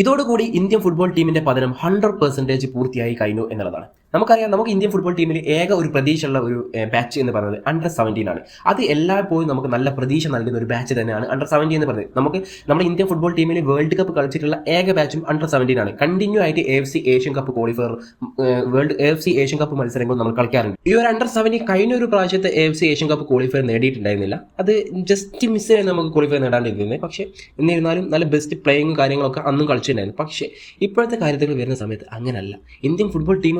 ഇതോടുകൂടി Indian football ടീമിന്റെ പതനം 100% പൂർത്തിയായി കഴിഞ്ഞു എന്നുള്ളതാണ്. നമുക്കറിയാം, നമുക്ക് ഇന്ത്യൻ ഫുട്ബോൾ ടീമിൽ ഏക ഒരു പ്രതീക്ഷയുള്ള ഒരു ബാച്ച് എന്ന് പറയുന്നത് അണ്ടർ 17 ആണ്. അത് എല്ലായ്പ്പോഴും നമുക്ക് നല്ല പ്രതീക്ഷ നൽകുന്ന ഒരു ബാച്ച് തന്നെയാണ് അണ്ടർ 17 എന്ന് പറയുന്നത്. നമ്മുടെ ഇന്ത്യൻ ഫുട്ബോൾ ടീമിൽ വേൾഡ് കപ്പ് കളിച്ചിട്ടുള്ള ഏക ബാച്ചും അണ്ടർ 17 ആണ്. കണ്ടിന്യൂ ആയിട്ട് AFC Asian cup qualifier, AFC Asian cup മത്സരങ്ങൾ നമ്മൾ കളിക്കാറുണ്ട്. ഈ ഒരു അണ്ടർ 17 കഴിഞ്ഞ ഒരു പ്രാവശ്യത്തെ AFC ഏഷ്യൻ കപ്പ് ക്വാളിഫയർ നേടിയിട്ടുണ്ടായിരുന്നില്ല. അത് ജസ്റ്റ് മിസ്സായി നമുക്ക് ക്വാളിഫയർ നേടാണ്ടിരുന്നത്. പക്ഷേ എന്നിരുന്നാലും നല്ല ബെസ്റ്റ് പ്ലേയിങ്ങും കാര്യങ്ങളൊക്കെ അന്നും കളിച്ചിട്ടുണ്ടായിരുന്നു. പക്ഷേ ഇപ്പോഴത്തെ കാര്യത്തിൽ വരുന്ന സമയത്ത് അങ്ങനല്ല. ഇന്ത്യൻ ഫുട്ബോൾ ടീം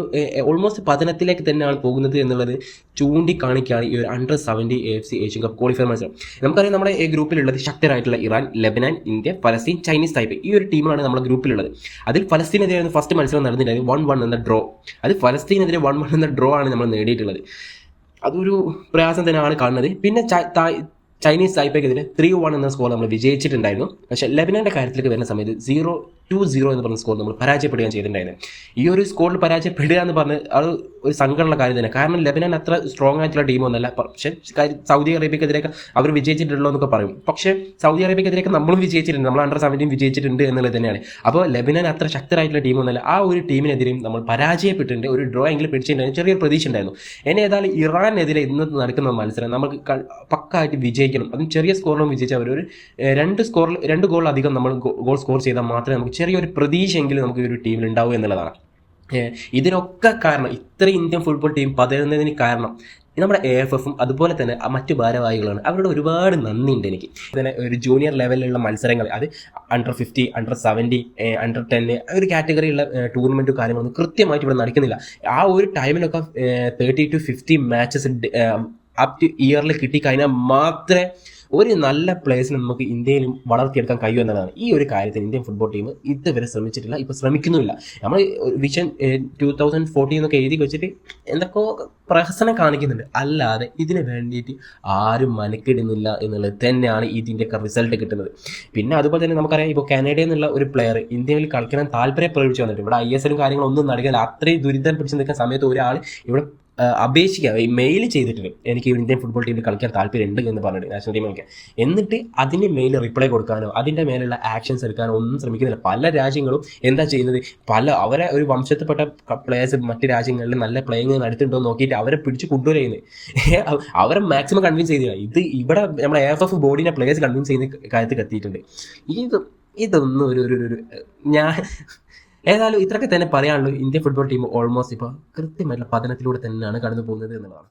ഓൾമോസ്റ്റ് പതനത്തിലേക്ക് തന്നെയാണ് പോകുന്നത് എന്നുള്ളത് ചൂണ്ടിക്കാണിക്കുകയാണ് ഈ ഒരു under 17 AFC Asian cup qualifier മത്സരം. നമുക്കറിയാം, നമ്മുടെ ഈ ഗ്രൂപ്പിലുള്ളത് ശക്തരായിട്ടുള്ള ഇറാൻ, ലെബനാൻ, ഇന്ത്യ, ഫലസ്തീൻ, ചൈനീസ് തായ്പേ, ഈ ഒരു ടീമാണ് നമ്മുടെ ഗ്രൂപ്പിലുള്ളത്. അതിൽ ഫലസ്തീനെതിരെ ഫസ്റ്റ് മത്സരം നടന്നിട്ടുണ്ടായിരുന്നു 1-1 എന്ന ഡ്രോ. അത് ഫലസ്തീനെതിരെ 1-1 എന്ന ഡ്രോ ആണ് നമ്മൾ നേടിയിട്ടുള്ളത്. അതൊരു പ്രയാസം തന്നെയാണ് കാണുന്നത്. പിന്നെ ചൈനീസ് തായ്പേക്കെതിരെ 3-1 എന്ന സ്കോർ നമ്മൾ വിജയിച്ചിട്ടുണ്ടായിരുന്നു. പക്ഷേ ലെബനാന്റെ കാര്യത്തിലേക്ക് വരുന്ന സമയത്ത് 0-2-0 എന്ന് പറഞ്ഞ സ്കോർ നമ്മൾ പരാജയപ്പെടുകയും ചെയ്തിട്ടുണ്ടായിരുന്നു. ഈ ഒരു സ്കോറിൽ പരാജയപ്പെടുക എന്ന് പറഞ്ഞ് അത് ഒരു സങ്കടമുള്ള കാര്യം തന്നെ. കാരണം ലെബനാൻ അത്ര സ്ട്രോങ് ആയിട്ടുള്ള ടീമൊന്നുമല്ല. പക്ഷേ സൗദി അറേബ്യക്കെതിരെയൊക്കെ അവർ വിജയിച്ചിട്ടുള്ളൂ എന്നൊക്കെ പറയും. പക്ഷേ സൗദി അറേബ്യക്കെതിരെയൊക്കെ നമ്മളും വിജയിച്ചിട്ടുണ്ട്, നമ്മൾ അണ്ടർ 17 വിജയിച്ചിട്ടുണ്ട് എന്നുള്ളത് തന്നെയാണ്. അപ്പോൾ ലെബനാൻ അത്ര ശക്തരായിട്ടുള്ള ടീമൊന്നുമല്ല. ആ ഒരു ടീമിനെതിരെയും നമ്മൾ പരാജയപ്പെട്ടിട്ടുണ്ട്. ഒരു ഡ്രോ എങ്കിലും പിടിച്ചിട്ടുണ്ടായിരുന്നു. ചെറിയൊരു പ്രതീക്ഷ ഉണ്ടായിരുന്നു. ഇനി ഏതായാലും ഇറാനെതിരെ ഇന്നത്തെ നടക്കുന്ന മത്സരം നമുക്ക് പക്കായിട്ട് വിജയിക്കണം. അതും ചെറിയ സ്കോറിലും വിജയിച്ച അവർ ഒരു 2 ഗോളധികം നമ്മൾ ഗോൾ സ്കോർ ചെയ്താൽ മാത്രമേ നമുക്ക് ചെറിയൊരു പ്രതീക്ഷയെങ്കിലും നമുക്ക് ഈ ഒരു ടീമിൽ ഉണ്ടാവൂ എന്നുള്ളതാണ്. ഇതിനൊക്കെ കാരണം, ഇത്രയും ഇന്ത്യൻ ഫുട്ബോൾ ടീം പതരുന്നതിന് കാരണം നമ്മുടെ AFFും അതുപോലെ തന്നെ മറ്റു ഭാരവാഹികളാണ്. അവരോട് ഒരുപാട് നന്ദിയുണ്ട് എനിക്ക്. തന്നെ ഒരു ജൂനിയർ ലെവലിലുള്ള മത്സരങ്ങൾ, അത് അണ്ടർ 50, അണ്ടർ 70, അണ്ടർ 10 ഒരു കാറ്റഗറിയുള്ള ടൂർണമെൻറ്റും കാര്യങ്ങളൊന്നും കൃത്യമായിട്ട് ഇവിടെ നടക്കുന്നില്ല. ആ ഒരു ടൈമിലൊക്കെ 30 to 50 മാച്ചസ് അപ് ടു ഇയറിൽ കിട്ടിക്കഴിഞ്ഞാൽ മാത്രമേ ഒരു നല്ല പ്ലേയേഴ്സിനെ നമുക്ക് ഇന്ത്യയിലും വളർത്തിയെടുക്കാൻ കഴിയൂ എന്നതാണ്. ഈ ഒരു കാര്യത്തിൽ ഇന്ത്യൻ ഫുട്ബോൾ ടീം ഇതുവരെ ശ്രമിച്ചിട്ടില്ല, ഇപ്പോൾ ശ്രമിക്കുന്നുമില്ല. നമ്മൾ വിഷൻ 2014 എന്നൊക്കെ എഴുതി വെച്ചിട്ട് എന്തൊക്കെയോ പ്രഹസനം കാണിക്കുന്നുണ്ട്, അല്ലാതെ ഇതിന് വേണ്ടിയിട്ട് ആരും മനക്കിടുന്നില്ല എന്നുള്ളത് തന്നെയാണ് ഇതിൻ്റെയൊക്കെ റിസൾട്ട് കിട്ടുന്നത്. പിന്നെ അതുപോലെ തന്നെ നമുക്കറിയാം, ഇപ്പോൾ കാനഡയിൽ നിന്നുള്ള ഒരു പ്ലെയർ ഇന്ത്യയിൽ കളിക്കണം താല്പര്യം പ്രകടിപ്പിച്ച് വന്നിട്ട് ഇവിടെ ISL കാര്യങ്ങളൊന്നും നടക്കില്ല. അത്രയും ദുരിതം പിടിച്ച് നിൽക്കുന്ന സമയത്ത് ഒരാൾ ഇവിടെ അപേക്ഷിക്കുക, മെയിൽ ചെയ്തിട്ടുണ്ട്, എനിക്ക് ഇന്ത്യൻ ഫുട്ബോൾ ടീമിൽ കളിക്കാൻ താല്പര്യമുണ്ട് എന്ന് പറഞ്ഞിട്ട് നാഷണൽ ടീം കളിക്കാൻ. എന്നിട്ട് അതിന് മെയിൽ റിപ്ലൈ കൊടുക്കാനോ അതിൻ്റെ മേലുള്ള ആക്ഷൻസ് എടുക്കാനോ ഒന്നും ശ്രമിക്കുന്നില്ല. പല രാജ്യങ്ങളും എന്താ ചെയ്യുന്നത്, അവരെ ഒരു വംശത്തിൽപ്പെട്ട പ്ലേയേഴ്സ് മറ്റ് രാജ്യങ്ങളിൽ നല്ല പ്ലേയിങ് നടത്തിയിട്ടുണ്ടോ നോക്കിയിട്ട് അവരെ പിടിച്ച് കൊണ്ടുവരുന്നത്, അവരെ മാക്സിമം കൺവിൻസ് ചെയ്തില്ല. ഇവിടെ നമ്മുടെ AFF ബോർഡിനെ പ്ലേയേഴ്സ് കൺവിൻസ് ചെയ്യുന്ന കാര്യത്തിൽ എത്തിയിട്ടുണ്ട്. ഇതൊന്നും ഒരു ഞാൻ ഏതായാലും ഇത്രയൊക്കെ തന്നെ പറയാനുള്ളൂ. ഇന്ത്യൻ ഫുട്ബോൾ ടീം ഓൾമോസ്റ്റ് ഇപ്പോൾ കൃത്യമായിട്ടുള്ള പതനത്തിലൂടെ തന്നെയാണ് കടന്നു പോകുന്നത് എന്നുള്ളതാണ്.